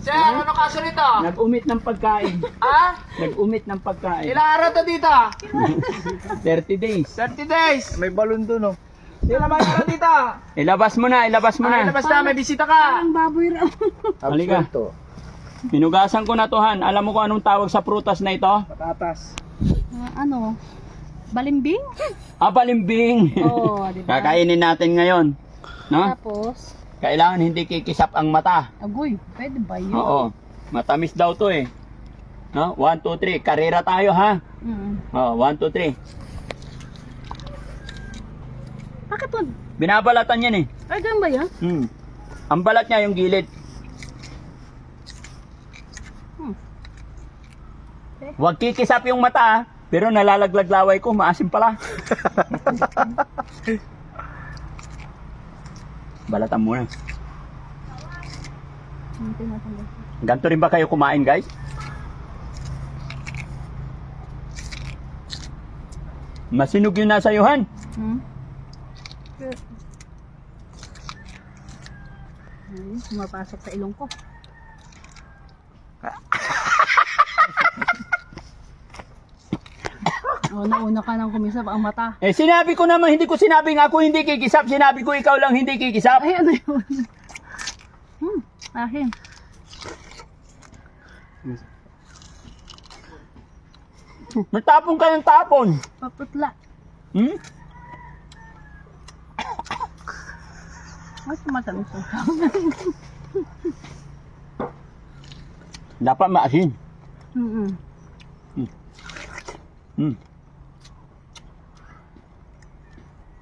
Sir, ano kaso nito? Nag-umit ng pagkain. Ha? Nag-umit ng pagkain. Ilang araw to dito? 30 days. 30 days. May balon doon, oh. Ilang araw dito? Ilabas mo na, ilabas mo na. Labas na, may bisita ka. Ang baboy raw. Halika. Absuelto. Pinugasan ko na to, Han. Alam mo kung anong tawag sa prutas na ito? Patatas. Ano? Balimbing? Balimbing. Oo, di ba? Kakainin natin ngayon. No? Tapos, Kailangan hindi kikisap ang mata. agoy, pwede ba yun? Oo. Matamis daw to eh. No? 1, 2, 3. Karera tayo ha. Mm. Oh, 1, 2, 3. Bakit po? Binabalatan yan eh. Ay, ganun ba yan? Ang balat niya yung gilid. Hmm. Huwag kikisap yung mata ha. Pero nalalaglag laway ko, maasim pala. Balatan muna. Hindi natin. Ganto rin ba kayo kumain, guys? Masinog yung nasa yuhan. Hmm? Ay, sumapasok sa ilong ko. Oh, nauna ka nang kumisap ang mata. Eh, sinabi ko naman, hindi ko sinabing ako hindi kikisap. Sinabi ko ikaw lang hindi kikisap. Ay, ano yun? Akin. Natapon ka ng tapon. Paputla. Hmm? Ay, tumatamis ko. Dapat maasin. Hmm.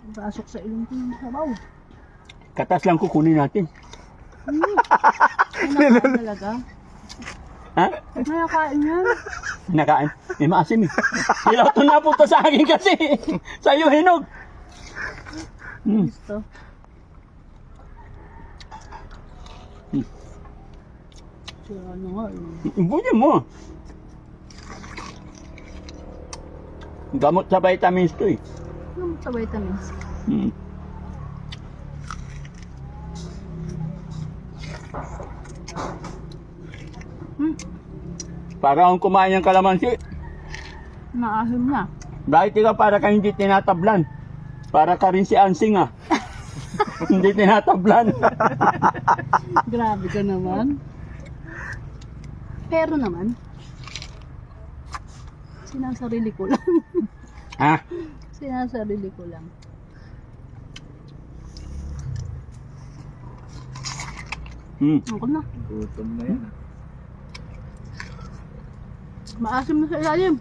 Pasok sa ilong ko yung sabaw. Katas lang kukunin natin. Ay, nakain talaga. Ha? Nakain yan. Nakain. Eh, maasim eh. Ilaw to napunta sa akin kasi. Sa'yo hinog. Gusto. Ano nga eh. Ibunin mo. Gamot sa vitamins to eh. Ano sa vitamins? Hmm. Para akong kumain ng kalamansi. Naahim na. Bakit ikaw para ka hindi tinatablan? Para ka rin si Ansing ah. Hindi tinatablan. Grabe ka naman. Pero naman, sinasarili ko lang. Ha? Sinasarili ko lang. Ako na. Gutom na yan. Maasim na sa ilalim.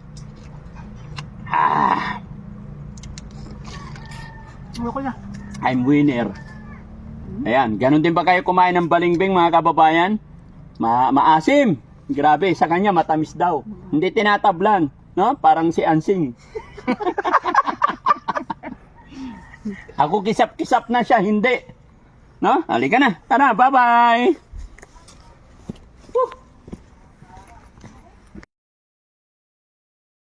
Ako na. I'm winner. Ayan, ganun din ba kayo kumain ng balingbing mga kababayan? Maasim. Grabe, sa kanya matamis daw. Hindi tinatablan, no? Parang si Ansing. Ako kisap-kisap na siya, hindi. No? Halika na. Tara, bye-bye.